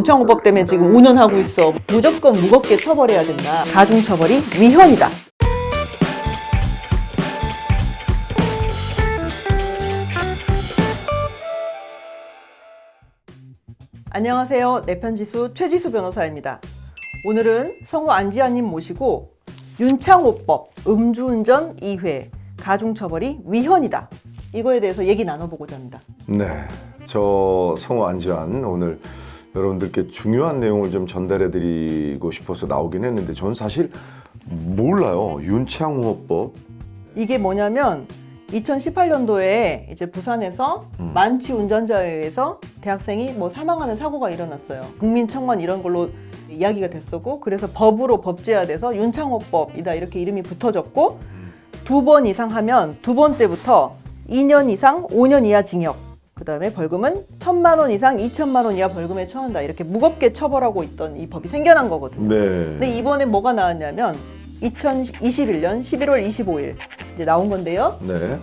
윤창호법 때문에 지금 운운하고 있어. 무조건 무겁게 처벌해야 된다. 가중처벌이 위헌이다. 안녕하세요. 내편지수 최지수 변호사입니다. 오늘은 성우 안지아님 모시고 윤창호법 음주운전 2회 가중처벌이 위헌이다. 이거에 대해서 얘기 나눠보고자 합니다. 네, 저 성우 안지환 오늘 여러분들께 중요한 내용을 좀 전달해드리고 싶어서 나오긴 했는데 저는 사실 몰라요. 윤창호법. 이게 뭐냐면 2018년도에 이제 부산에서 만취 운전자에 의해서 대학생이 뭐 사망하는 사고가 일어났어요. 국민청원 이런 걸로 이야기가 됐었고, 그래서 법으로 법제화돼서 윤창호법이다 이렇게 이름이 붙어졌고, 2번 이상 하면 두 번째부터 2년 이상 5년 이하 징역, 그 다음에 벌금은 1,000만 원 이상 2천만 원 이하 벌금에 처한다. 이렇게 무겁게 처벌하고 있던 이 법이 생겨난 거거든요. 네. 근데 이번에 뭐가 나왔냐면 2021년 11월 25일 이제 나온 건데요. 네.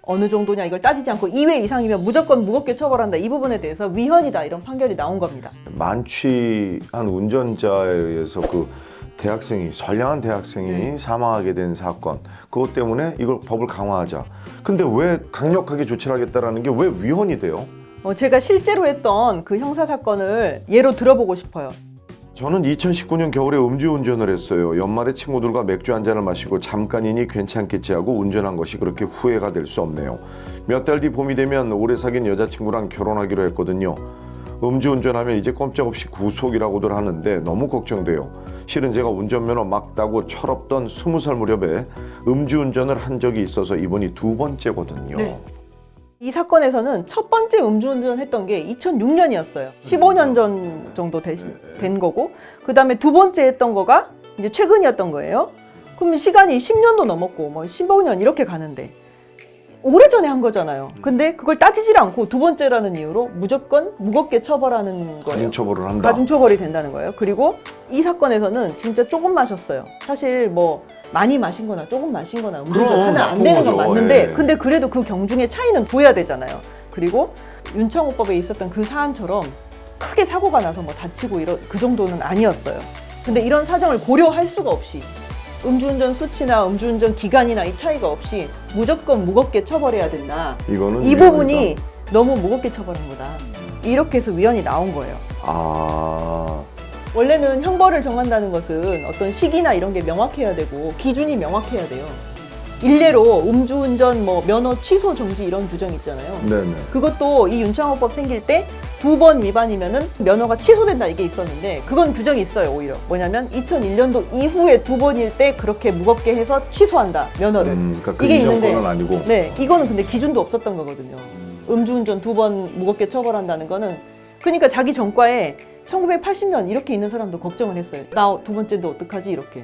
어느 정도냐 이걸 따지지 않고 2회 이상이면 무조건 무겁게 처벌한다. 이 부분에 대해서 위헌이다 이런 판결이 나온 겁니다. 만취한 운전자에 의해서 그 대학생이 선량한 대학생이 사망하게 된 사건, 그것 때문에 이걸 법을 강화하자. 근데 왜 강력하게 조치를 하겠다라는 게 왜 위헌이 돼요? 제가 실제로 했던 그 형사 사건을 예로 들어보고 싶어요. 저는 2019년 겨울에 음주운전을 했어요. 연말에 친구들과 맥주 한 잔을 마시고 잠깐이니 괜찮겠지 하고 운전한 것이 그렇게 후회가 될 수 없네요. 몇 달 뒤 봄이 되면 오래 사귄 여자친구랑 결혼하기로 했거든요. 음주운전하면 이제 꼼짝없이 구속이라고들 하는데 너무 걱정돼요. 실은 제가 운전면허 막 따고 철없던 20살 무렵에 음주운전을 한 적이 있어서 이번이 2번째거든요. 네. 이 사건에서는 첫 번째 음주운전 했던 게 2006년이었어요. 15년 전 정도 된 거고, 그 다음에 두 번째 했던 거가 이제 최근이었던 거예요. 그러면 시간이 10년도 넘었고, 뭐 15년 이렇게 가는데, 오래전에 한 거잖아요. 근데 그걸 따지질 않고 두 번째라는 이유로 무조건 무겁게 처벌하는 거예요. 가중처벌을 한다. 가중처벌이 된다는 거예요. 그리고 이 사건에서는 진짜 조금 마셨어요. 사실 뭐 많이 마신 거나 조금 마신 거나 음주운전하면 안 되는 건 맞는데, 예. 근데 그래도 그 경중의 차이는 보여야 되잖아요. 그리고 윤창호법에 있었던 그 사안처럼 크게 사고가 나서 뭐 다치고 그 정도는 아니었어요. 근데 이런 사정을 고려할 수가 없이 음주운전 수치나 음주운전 기간이나 이 차이가 없이 무조건 무겁게 처벌해야 된다. 이거는 이 부분이 너무 무겁게 처벌한 거다. 이렇게 해서 위헌이 나온 거예요. 아, 원래는 형벌을 정한다는 것은 어떤 시기나 이런 게 명확해야 되고 기준이 명확해야 돼요. 일례로 음주운전 뭐 면허 취소 정지 이런 규정 있잖아요. 네네. 그것도 이 윤창호법 생길 때 2번 위반이면은 면허가 취소된다 이게 있었는데, 그건 규정이 있어요. 오히려 뭐냐면 2001년도 이후에 2번일 때 그렇게 무겁게 해서 취소한다 면허를. 그러니까 그 이게 이전 있는데, 거는 아니고. 네, 이거는 근데 기준도 없었던 거거든요. 음주운전 2번 무겁게 처벌한다는 거는, 그러니까 자기 전과에 1980년 이렇게 있는 사람도 걱정을 했어요. 나 두 번째인데 어떡하지 이렇게.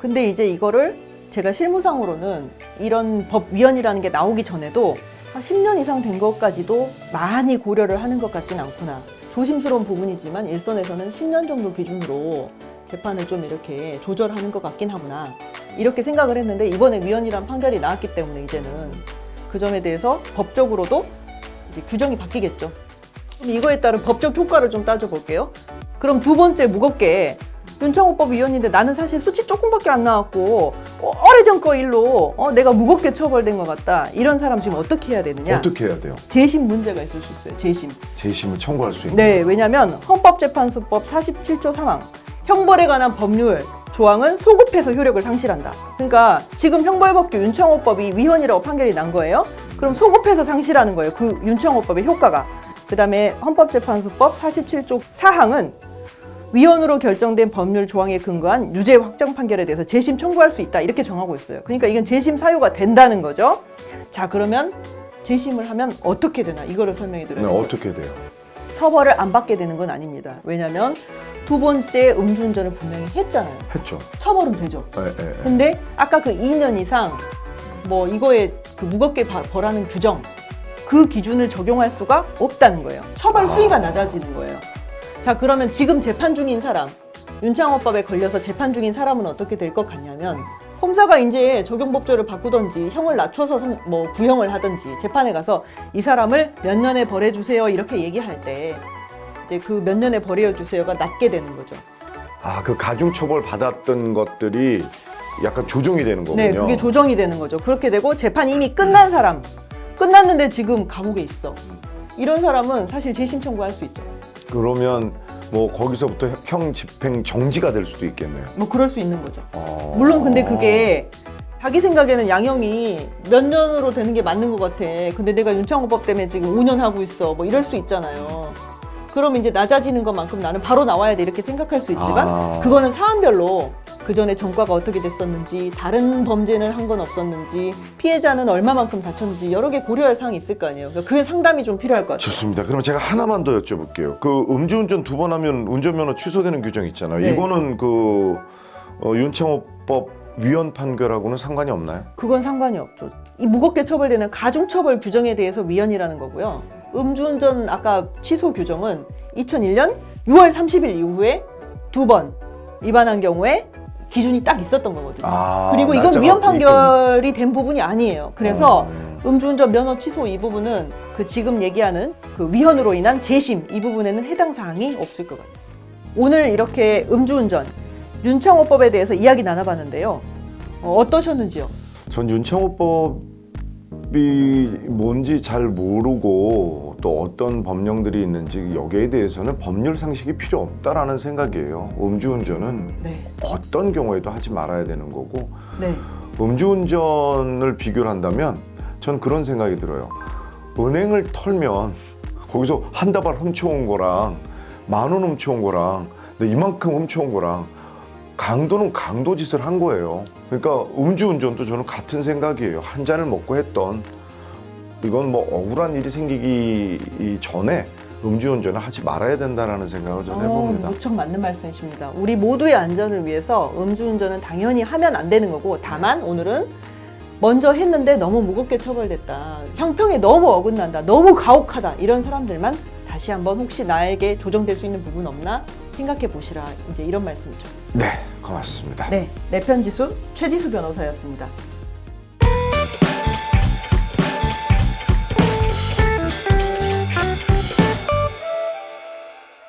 근데 이제 이거를 제가 실무상으로는 이런 법 위헌이라는 게 나오기 전에도 한 10년 이상 된 것까지도 많이 고려를 하는 것 같진 않구나. 조심스러운 부분이지만 일선에서는 10년 정도 기준으로 재판을 좀 이렇게 조절하는 것 같긴 하구나. 이렇게 생각을 했는데, 이번에 위헌이란 판결이 나왔기 때문에 이제는 그 점에 대해서 법적으로도 이제 규정이 바뀌겠죠. 그럼 이거에 따른 법적 효과를 좀 따져볼게요. 그럼 두 번째 무겁게 윤창호법 위헌인데 나는 사실 수치 조금밖에 안 나왔고 오래전 거 일로 내가 무겁게 처벌된 것 같다. 이런 사람 지금 어떻게 해야 되느냐? 어떻게 해야 돼요? 재심 문제가 있을 수 있어요. 재심. 재심을 청구할 수 있는. 네, 왜냐하면 헌법재판소법 47조 3항 형벌에 관한 법률 조항은 소급해서 효력을 상실한다. 그러니까 지금 형벌법규 윤창호법이 위헌이라고 판결이 난 거예요. 그럼 소급해서 상실하는 거예요. 그 윤창호법의 효과가. 그 다음에 헌법재판소법 47조 4항은 위헌으로 결정된 법률 조항에 근거한 유죄 확정 판결에 대해서 재심 청구할 수 있다. 이렇게 정하고 있어요. 그러니까 이건 재심 사유가 된다는 거죠. 자, 그러면 재심을 하면 어떻게 되나 이거를 설명해 드려요. 네, 어떻게 돼요? 처벌을 안 받게 되는 건 아닙니다. 왜냐하면 두 번째 음주운전을 분명히 했잖아요. 했죠. 처벌은 되죠. 예. 근데 아까 그 2년 이상 뭐 이거에 그 무겁게 벌하는 규정, 그 기준을 적용할 수가 없다는 거예요. 처벌 수위가 낮아지는 거예요. 자, 그러면 지금 재판 중인 사람, 윤창호법에 걸려서 재판 중인 사람은 어떻게 될 것 같냐면, 검사가 이제 적용법조를 바꾸던지 형을 낮춰서 뭐 구형을 하든지 재판에 가서 이 사람을 몇 년에 벌해주세요 이렇게 얘기할 때 이제 그 몇 년에 벌여 주세요가 낮게 되는 거죠. 아, 그 가중처벌 받았던 것들이 약간 조정이 되는 거군요. 네, 그게 조정이 되는 거죠. 그렇게 되고 재판이 이미 끝난 사람, 끝났는데 지금 감옥에 있어. 이런 사람은 사실 재심 청구할 수 있죠. 그러면 뭐 거기서부터 형 집행 정지가 될 수도 있겠네요. 뭐 그럴 수 있는 거죠. 물론 근데 그게 자기 생각에는 양형이 몇 년으로 되는 게 맞는 것 같아. 근데 내가 윤창호법 때문에 지금 5년 하고 있어. 뭐 이럴 수 있잖아요. 그럼 이제 낮아지는 것만큼 나는 바로 나와야 돼 이렇게 생각할 수 있지만 그거는 사안별로 그 전에 전과가 어떻게 됐었는지, 다른 범죄를 한 건 없었는지, 피해자는 얼마만큼 다쳤는지 여러 개 고려할 사항이 있을 거 아니에요. 그러니까 그 상담이 좀 필요할 것 같아요. 좋습니다. 그럼 제가 하나만 더 여쭤볼게요. 그 음주운전 2번 하면 운전면허 취소되는 규정 있잖아요. 네. 이거는 그 윤창호법 위헌 판결하고는 상관이 없나요? 그건 상관이 없죠. 이 무겁게 처벌되는 가중처벌 규정에 대해서 위헌이라는 거고요. 음주운전 아까 취소 규정은 2001년 6월 30일 이후에 2번 위반한 경우에 기준이 딱 있었던 거거든요. 그리고 이건 날짜가 위헌 판결이 된 부분이 아니에요. 그래서 음주운전 면허 취소 이 부분은 그 지금 얘기하는 그 위헌으로 인한 재심 이 부분에는 해당 사항이 없을 것 같아요. 오늘 이렇게 음주운전 윤창호법에 대해서 이야기 나눠봤는데요. 어떠셨는지요? 전 윤창호법이 뭔지 잘 모르고 또 어떤 법령들이 있는지 여기에 대해서는 법률 상식이 필요 없다라는 생각이에요. 음주운전은 네. 어떤 경우에도 하지 말아야 되는 거고 네. 음주운전을 비교를 한다면 전 그런 생각이 들어요. 은행을 털면 거기서 한 다발 훔쳐온 거랑 10,000원 훔쳐온 거랑 이만큼 훔쳐온 거랑 강도는 강도 짓을 한 거예요. 그러니까 음주운전도 저는 같은 생각이에요. 한 잔을 먹고 했던 이건 뭐 억울한 일이 생기기 전에 음주운전을 하지 말아야 된다는 생각을 저는 해봅니다. 무척 맞는 말씀이십니다. 우리 모두의 안전을 위해서 음주운전은 당연히 하면 안 되는 거고 다만 오늘은 먼저 했는데 너무 무겁게 처벌됐다. 형평에 너무 어긋난다. 너무 가혹하다. 이런 사람들만 다시 한번 혹시 나에게 조정될 수 있는 부분 없나 생각해 보시라. 이제 이런 말씀이죠. 네, 고맙습니다. 네, 내 편지수 최지수 변호사였습니다.